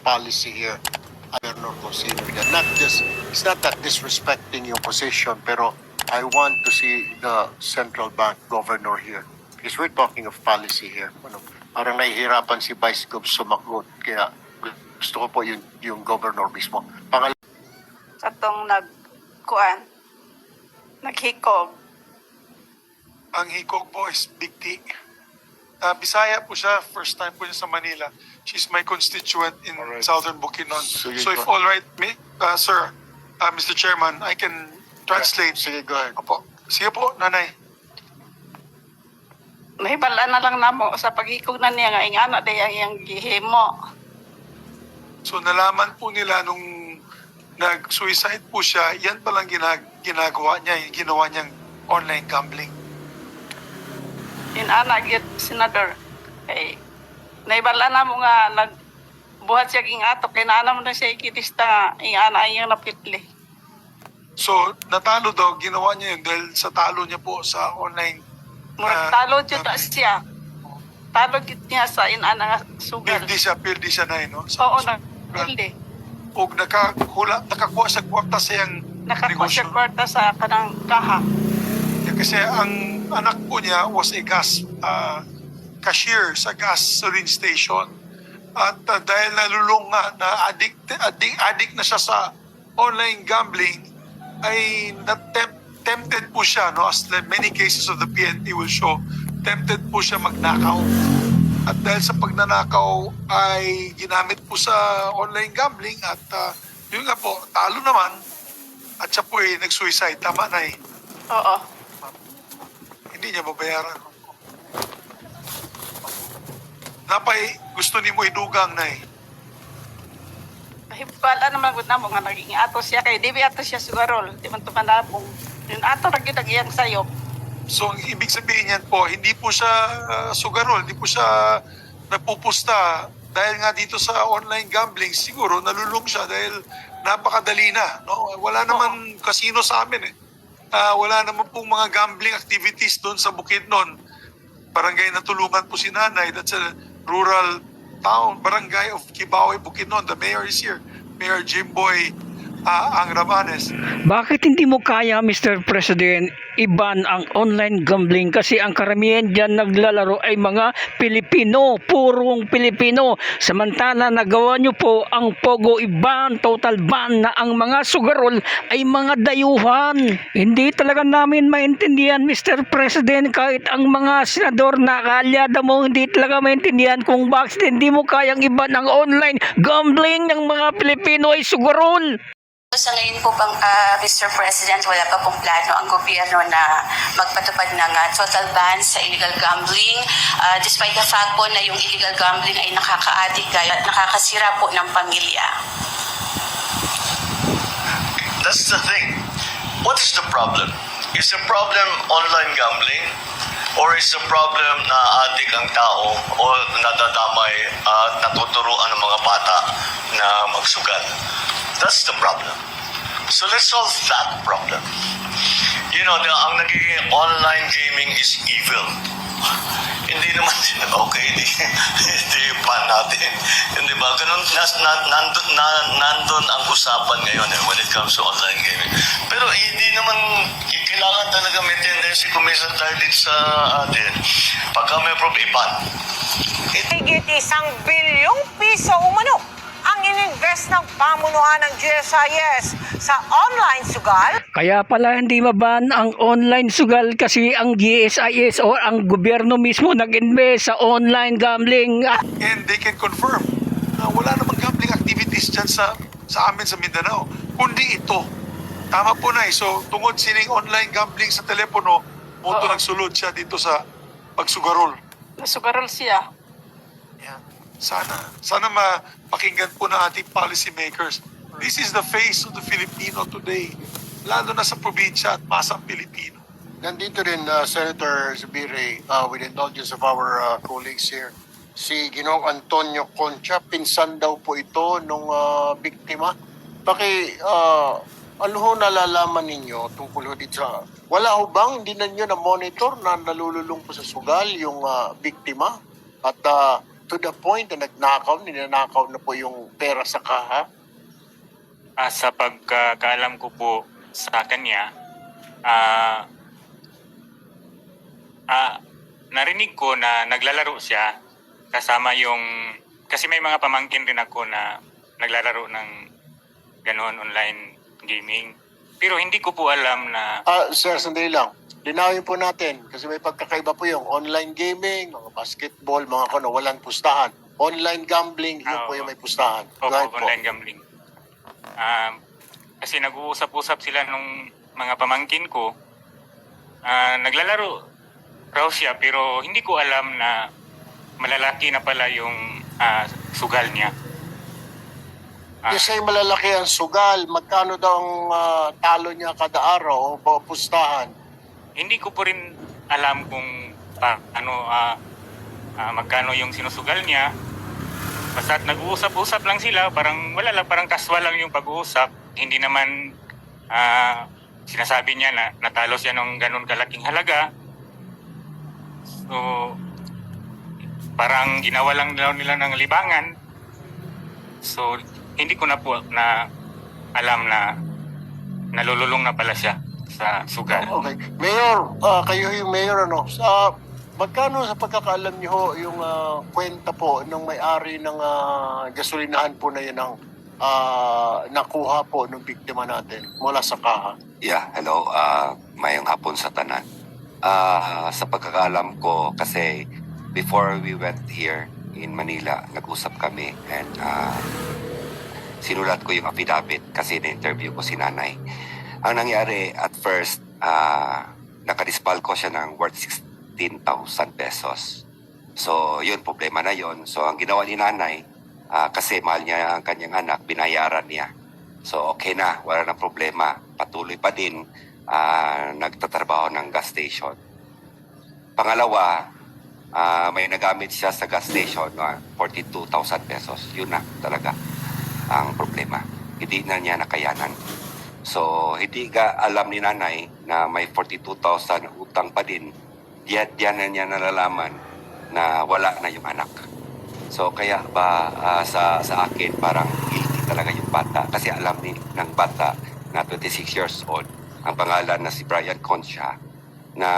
policy here. I don't know kung sino yan. It's not that disrespecting yung position, pero I want to see the central bank governor here. Because we're talking of policy here. Parang nahihirapan si Vice Gov sumagot. Kaya gusto ko po yung governor mismo. Katong naghikog. Ang hikog po is Big T. Bisaya po siya, first time po niya sa Manila. She's my constituent in Southern Bukidnon. So if all right, sir, Mr. Chairman, I can translate. Sige, go ahead. Opo. Sige po, nanay. Nahibala na lang namo sa paghikog na niya nga ingana day ang iyang gihimo. So nalaman po nila nung nag-suicide po siya, yan palang ginagawa niya, yung ginawa niyang online gambling. Inana gyud senador. Kay nahibala na mo nga nagbuhat siya ging ato kay naana mo na siya ikitista nga ingana iyang napitli. So natalo daw, ginawa niya yun dahil sa talo niya po sa online. Talo jud ta siya. Talo gid niya sa inana nga sugal. Pildi siya na no? Oo na. Pildi. O nakakuha sa kwarta sa yung Nakakuha siya negosyo. kwarta sa kanang kaha. Kasi ang anak po niya was a gas cashier sa gasoline station. At dahil nalulung nga na addict na siya sa online gambling, ay tempted po siya, no, as many cases of the PNP will show, tempted po siya magnakaw. At dahil sa pagnanakaw ay ginamit po sa online gambling at yun nga po, talo naman at siya po ay nag-suicide. Tama na eh. Oo. Hindi niya babayaran. Napay, gusto ni mo idugang na eh. Hibala naman gud namo nga naging ato siya kay di ato siya sugarol. Di man to manabong. Yung ato ra gyud ang iyang sayop. So, ang ibig sabihin niyan po, hindi po siya sugarol, hindi po siya napupusta. Dahil nga dito sa online gambling, siguro nalulung siya dahil napakadali na. No? Wala naman casino sa amin eh. Wala naman pong mga gambling activities doon sa Bukidnon. Barangay na tulungan po si nanay. That's a rural town. Barangay of Kibawe, Bukidnon. The mayor is here. Mayor Jimboy ang Rabanes. Bakit hindi mo kaya, Mr. President, i-ban ang online gambling? Kasi ang karamihan dyan naglalaro ay mga Pilipino, purong Pilipino. Samantala, nagawa nyo po ang Pogo i-ban, total ban na ang mga sugarol ay mga dayuhan. Hindi talaga namin maintindihan, Mr. President, kahit ang mga senador na kaalyada mo, hindi talaga maintindihan kung bakit hindi mo kayang i-ban ang online gambling ng mga Pilipino ay sugarol. Sa ngayon po bang Mr. President, wala pa pong plano ang gobyerno na magpatupad ng total ban sa illegal gambling, despite the fact po na yung illegal gambling ay nakaka-addict at nakakasira po ng pamilya. That's the thing. What is the problem? Is the problem online gambling? Or is the problem na addict ang tao o nadadamay at natuturuan ng mga bata na magsugal? That's the problem. So let's solve that problem. You know, ang nagiging online gaming is evil. Hindi naman, okay, hindi pan natin. Hindi ba? Ganun, nandun ang usapan ngayon when it comes to online gaming. Pero hindi naman, kailangan talaga may tendency kumisan tayo dito sa atin. Pagka may iban. Higit 1 bilyong piso umano ang ininvest ng pamunuan ng GSIS sa online sugal. Kaya pala hindi maban ang online sugal kasi ang GSIS o ang gobyerno mismo nag-invest sa online gambling. And they can confirm na wala namang gambling activities dyan sa amin sa Mindanao. Kundi ito. Tama po na eh. So, tungod sining online gambling sa telepono, moto nagsulod siya dito sa pagsugarol. Nasugarol siya. Yeah. Sana mapakinggan po ng ating policy makers. This is the face of the Filipino today. Lalo na sa probinsya at masang Pilipino. Nandito rin, Senator Zubiri, with the indulgence of our colleagues here, si Ginoong Antonio Concha, pinsan daw po ito nung biktima. Ano ho nalalaman ninyo tungkol ho dito sa... Wala ho bang, hindi na nyo na-monitor na nalululong po sa sugal yung biktima? At to the point na ninanakaw na po yung pera sa kaha? Sa pagkakaalam ko po sa kanya, narinig ko na naglalaro siya kasama yung, kasi may mga pamangkin rin ako na naglalaro ng ganoon online gaming. Pero hindi ko po alam na Sir, sandali lang. Linawin po natin kasi may pagkakaiba po yung online gaming, mga basketball, mga kano, walang pustahan. Online gambling, yun po yung may pustahan. Go ahead po. online gambling. Kasi nag-uusap-usap sila nung mga pamangkin ko. Naglalaro raw siya pero hindi ko alam na malalaki na pala yung sugal niya. Kasi malalaki ang sugal, magkano daw ang talo niya kada araw o pustahan? Hindi ko po rin alam kung magkano yung sinusugal niya. Basta nag-uusap-usap lang sila, parang wala lang, parang casual lang yung pag-uusap. Hindi naman sinasabi niya na natalo siya ng ganun kalaking halaga. So, parang ginawa lang nila ng libangan. So, hindi ko na po na alam na nalululong na pala siya sa sugal. Okay. Mayor, kayo yung mayor, ano? Magkano sa pagkakaalam niyo ho yung kwenta po ng may-ari ng gasolinahan po na yun ang nakuha po ng biktima natin mula sa kaha? Yeah, hello. Mayong hapon sa tanan. Sa pagkakaalam ko, kasi before we went here in Manila, nag-usap kami and sinulat ko yung affidavit kasi na-interview ko si nanay. Ang nangyari, at first, nakadispal ko siya ng worth 16,000 pesos. So, yun, problema na yun. So, ang ginawa ni nanay, kasi mahal niya ang kanyang anak, binayaran niya. So, okay na, wala na problema. Patuloy pa din, nagtatrabaho ng gas station. Pangalawa, may nagamit siya sa gas station, 42,000 pesos. Yun na talaga ang problema. Hindi na niya nakayanan. So, hindi ka alam ni nanay na may 42,000 utang pa din. Diyan na niya nalalaman na wala na yung anak. So, kaya ba sa akin parang guilty talaga yung bata. Kasi alam ng bata na 26 years old, ang pangalan na si Brian Concha, na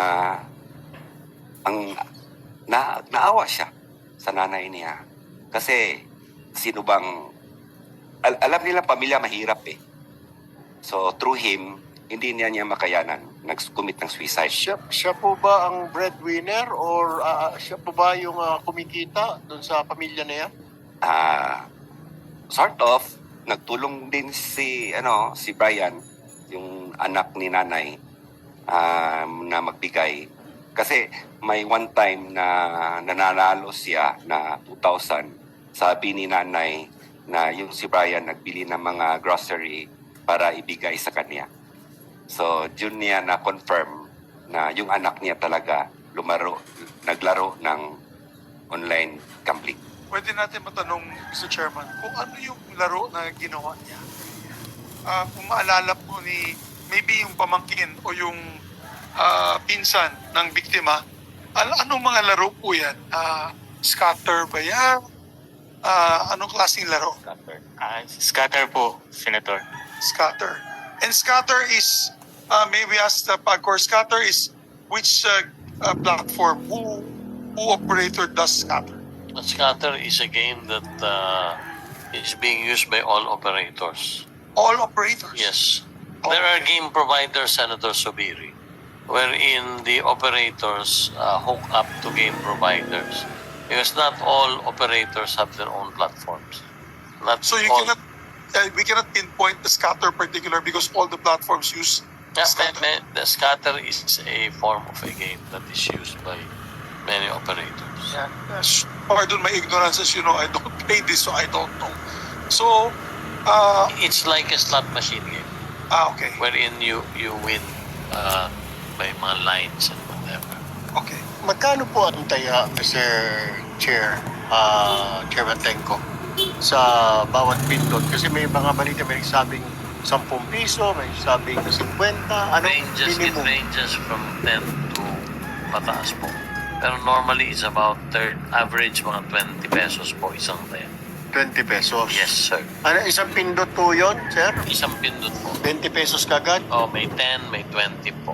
naawa siya sa nanay niya. Kasi sino bang alam nila pamilya mahirap eh. So through him, hindi niya makayanan. Nag-commit ng suicide. Siya po ba ang breadwinner or siya po ba yung kumikita doon sa pamilya na yan? Sort of, nagtulong din si Brian, yung anak ni nanay, na magbigay. Kasi may one time na nananalo siya na 2,000. Sabi ni nanay na yung si Brian nagbili ng mga grocery para ibigay sa kanya. So, yun niya na-confirm na yung anak niya talaga naglaro ng online gambling. Pwede natin matanong, Mr. Chairman, kung ano yung laro na ginawa niya. Kung maalala po ni maybe yung pamangkin o yung pinsan ng biktima, anong mga laro po yan? Scatter ba yan? Anong klaseng laro? Scatter po, Senator. Scatter. And scatter is, maybe ask the PAGCOR, scatter is which platform? Who operator does scatter? Scatter is a game that is being used by all operators. All operators? Yes. Okay. There are game providers, Senator Subiri, wherein the operators hook up to game providers. Because not all operators have their own platforms. Not So you all. cannot, we cannot pinpoint the scatter particular because all the platforms use scatter. The scatter is a form of a game that is used by many operators. Pardon my ignorance, as you know, I don't play this, so I don't know. So, It's like a slot machine game, okay. wherein you win by mga lines and whatever. Okay. Magkano po ang taya, Mr. Chair, Chairman Tenko, sa bawat pindot? Kasi may mga balita, may sabing 10 piso, may sabing 50. Anong It minimum? ranges from 10 to pataas po. Pero normally it's about average mga 20 pesos po isang ref. 20 pesos. Yes, sir. Ano, isang pindot po yun, sir? Isang pindot po. 20 pesos kagad? Oh, may 10, may 20 po.